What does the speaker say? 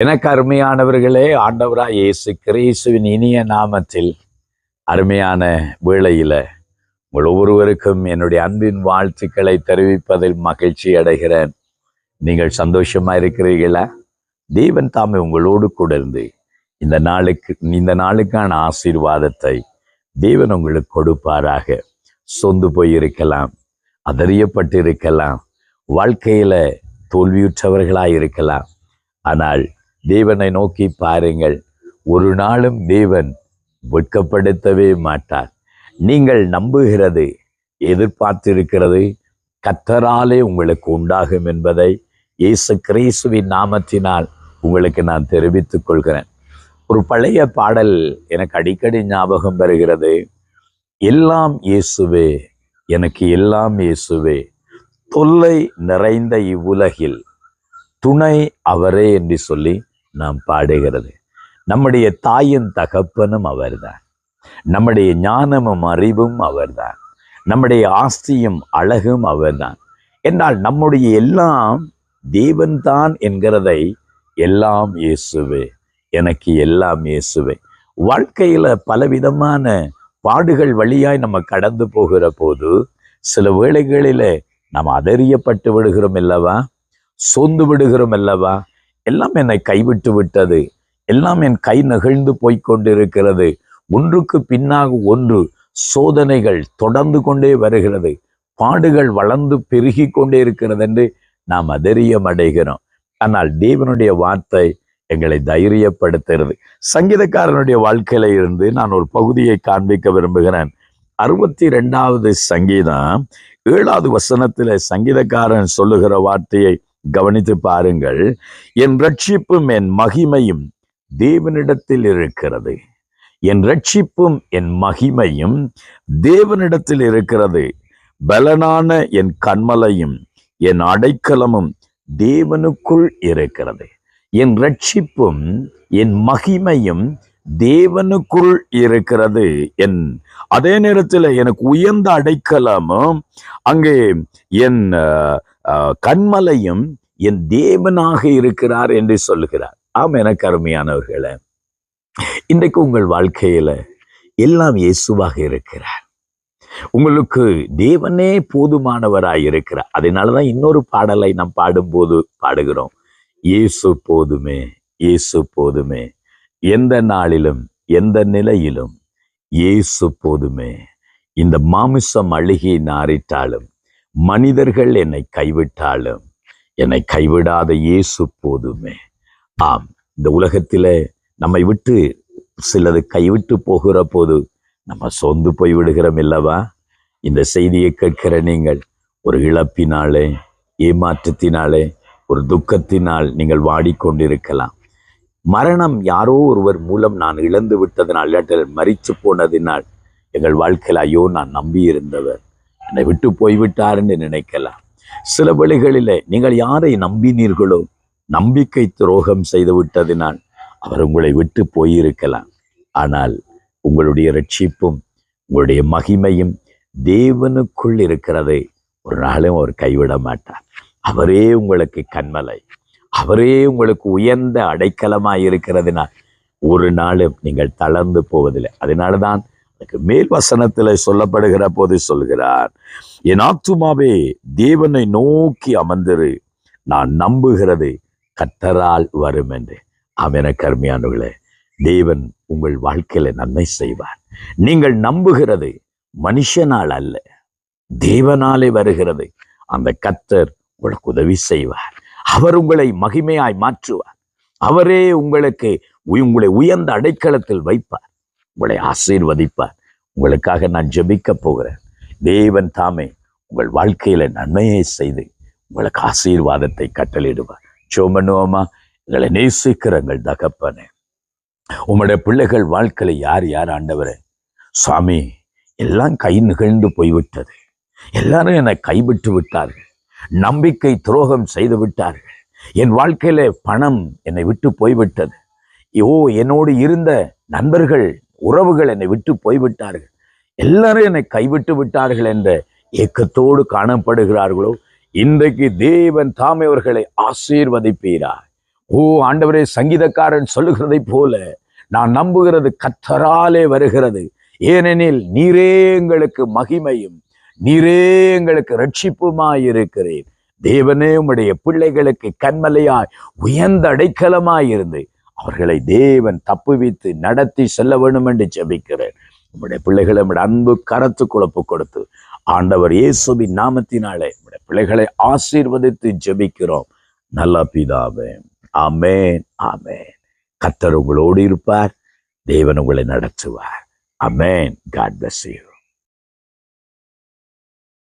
எனக்கு அருமையானவர்களே, ஆண்டவராய் இயேசு கிறிஸ்துவின் இனிய நாமத்தில் அருமையான வேளையில உங்கள் ஒவ்வொருவருக்கும் என்னுடைய அன்பின் வாழ்த்துக்களை தெரிவிப்பதில் மகிழ்ச்சி அடைகிறேன். நீங்கள் சந்தோஷமா இருக்கிறீர்களா? தேவன் தாமே உங்களோடு கூட இருந்து இந்த நாளுக்கான ஆசீர்வாதத்தை தேவன் உங்களுக்கு கொடுப்பாராக. சொந்து போயிருக்கலாம், அதறியப்பட்டிருக்கலாம், வாழ்க்கையில தோல்வியுற்றவர்களாய் இருக்கலாம். ஆனால் தேவனை நோக்கி பாருங்கள். ஒரு நாளும் தேவன் வெட்கப்படுத்தவே மாட்டார். நீங்கள் நம்புகிறது, எதிர்பார்த்திருக்கிறது கர்த்தராலே உங்களுக்கு உண்டாகும் என்பதை இயேசு கிறிஸ்துவின் நாமத்தினால் உங்களுக்கு நான் தெரிவித்துக் கொள்கிறேன். ஒரு பழைய பாடல் எனக்கு அடிக்கடி ஞாபகம் வருகிறது. எல்லாம் இயேசுவே, எனக்கு எல்லாம் இயேசுவே, தொல்லை நிறைந்த இவ்வுலகில் துணை அவரே என்று சொல்லி நாம் பாடுகிறது. நம்முடைய தாயின் தகப்பனும் அவர்தான், நம்முடைய ஞானமும் அறிவும் அவர்தான், நம்முடைய ஆஸ்தியும் அழகும் அவர்தான். என்றால் நம்முடைய எல்லாம் தேவன்தான் என்கிறதை எல்லாம் இயேசுவே, எனக்கு எல்லாம் இயேசுவே. வாழ்க்கையில பலவிதமான பாடுகள் வழியாய் நம்ம கடந்து போகிற போது சில வேளைகளில நாம் அதறியப்பட்டு விடுகிறோம் அல்லவா, சோர்ந்து விடுகிறோம் அல்லவா. எல்லாம் என்னை கைவிட்டு விட்டது, எல்லாம் என் கை நெகிழ்ந்து போய்கொண்டிருக்கிறது, ஒன்றுக்கு பின்னாக ஒன்று சோதனைகள் தொடர்ந்து கொண்டே வருகிறது, பாடுகள் வளர்ந்து பெருகி கொண்டே இருக்கிறது என்று நாம் அதரியம் அடைகிறோம். ஆனால் தேவனுடைய வார்த்தை எங்களை தைரியப்படுத்துகிறது. சங்கீதக்காரனுடைய வாழ்க்கையில இருந்து நான் ஒரு பகுதியை காண்பிக்க விரும்புகிறேன். 62வது சங்கீதம் 7வது வசனத்தில் சங்கீதக்காரன் சொல்லுகிற வார்த்தையை கவனித்து பாருங்கள். என் ரட்சிப்பும் என் மகிமையும் தேவனிடத்தில் இருக்கிறது. என் ரட்சிப்பும் என் மகிமையும் தேவனிடத்தில் இருக்கிறது. பலனான என் கன்மலையும் என் அடைக்கலமும் தேவனுக்குள் இருக்கிறது. என் ரட்சிப்பும் என் மகிமையும் தேவனுக்குள் இருக்கிறது. அதே நேரத்தில் எனக்கு உயர்ந்த அடைக்கலமும் அங்கே என் கன்மலையும் என் தேவனாக இருக்கிறார் என்று சொல்லுகிறார். ஆம், எனக்கு அருமையானவர்களே, இன்றைக்கு உங்கள் வாழ்க்கையில எல்லாம் இயேசுவாக இருக்கிறார். உங்களுக்கு தேவனே போதுமானவராய் இருக்கிறார். அதனாலதான் இன்னொரு பாடலை நாம் பாடும்போது பாடுகிறோம், இயேசு போதுமே, இயேசு போதுமே, எந்த நாளிலும் எந்த நிலையிலும் இயேசு போதுமே. இந்த மாமிசம் அழுகி நாறிட்டாலும், மனிதர்கள் என்னை கைவிட்டாலும், என்னை கைவிடாத இயேசு போதுமே. ஆம், இந்த உலகத்தில நம்மை விட்டு சிலது கைவிட்டு போகிற போது நம்ம சோர்ந்து போய் விடுகிறோம் இல்லவா? இந்த செய்தியை கேட்கிற நீங்கள் ஒரு இழப்பினாலே, ஏமாற்றத்தினாலே, ஒரு துக்கத்தினால் நீங்கள் வாடிக்கொண்டிருக்கலாம். மரணம் யாரோ ஒருவர் மூலம் நான் இழந்து விட்டதனால், மரித்து போனதினால் எங்கள் வாழ்க்கையில் ஐயோ நான் நம்பி இருந்தவர் என்னை விட்டு போய்விட்டார் என்று நினைக்கலாம். சில வேளைகளில் நீங்கள் யாரை நம்பினீர்களோ, நம்பிக்கை துரோகம் செய்து விட்டதினால் அவர் உங்களை விட்டு போயிருக்கலாம். ஆனால் உங்களுடைய ரட்சிப்பும் உங்களுடைய மகிமையும் தேவனுக்குள் இருக்கிறதை ஒரு நாளும் அவர் கைவிட மாட்டார். அவரே உங்களுக்கு கன்மலை, அவரே உங்களுக்கு உயர்ந்த அடைக்கலமாய் இருக்கிறதுனால் ஒரு நாளும் நீங்கள் தளர்ந்து போவதில்லை. அதனாலதான் மேல் வசனத்தில் சொல்லப்படுகிற போது சொல்கிறார், என் ஆத்துமாவே தேவனை நோக்கி அமர்ந்திரு, நான் நம்புகிறது கர்த்தரால் வரும் என்று. அவன கருமையானவர்களே, தேவன் உங்கள் வாழ்க்கையில நன்மை செய்வார். நீங்கள் நம்புகிறது மனுஷனால் அல்ல, தேவனாலே வருகிறது. அந்த கர்த்தர் உங்களுக்கு உதவி செய்வார். அவர் உங்களை மகிமையாய் மாற்றுவார். அவரே உங்களை உயர்ந்த அடைக்கலத்தில் வைப்பார், உங்களை ஆசீர்வதிப்பார். உங்களுக்காக நான் ஜெபிக்க போகிறேன். தேவன் தாமே உங்கள் வாழ்க்கையில நன்மையை செய்து உங்களுக்கு ஆசீர்வாதத்தை கட்டளையிடுவார். சோமனுவமா, எங்களை நேசிக்கிற எங்கள் தகப்பனே, உங்களுடைய பிள்ளைகள் வாழ்க்கையில யார் யார் ஆண்டவரே, சுவாமி எல்லாம் கை நிகழ்ந்து போய்விட்டது, எல்லாரும் என்னை கைவிட்டு விட்டார்கள், நம்பிக்கை துரோகம் செய்து விட்டார்கள், என் வாழ்க்கையில பணம் என்னை விட்டு போய்விட்டது, என்னோடு இருந்த நண்பர்கள் உறவுகள் என்னை விட்டு போய்விட்டார்கள், எல்லாரும் என்னை கைவிட்டு விட்டார்கள் என்ற ஏக்கத்தோடு காணப்படுகிறார்களோ, இன்றைக்கு தேவன் தாமே அவர்களை ஆசீர்வதிப்பீரார். ஓ ஆண்டவரே, சங்கீதக்காரன் சொல்லுகிறதை போல நான் நம்புகிறது கர்த்தராலே வருகிறது. ஏனெனில் நீரே எங்களுக்கு மகிமையும் நீரே எங்களுக்கு ரட்சிப்புமாயிருக்கிறேன். தேவனே, உம்முடைய பிள்ளைகளுக்கு கண்மலையாய் உயர்ந்த அடைக்கலமாயிருந்து அவர்களை தேவன் தப்புவித்து நடத்தி செல்ல வேண்டும் என்று ஜெபிக்கிறேன். உம்முடைய பிள்ளைகளை உம்முடைய அன்பு கரத்துக்குள் ஒப்புக் கொடுத்து ஆண்டவர் இயேசுவின் நாமத்தினாலே உம்முடைய பிள்ளைகளை ஆசீர்வதித்து ஜெபிக்கிறோம் நல்ல பிதாவே. ஆமென், ஆமென். கர்த்தர் உங்களோடு இருப்பார். தேவன் உங்களை நடத்துவார். ஆமென். God bless you.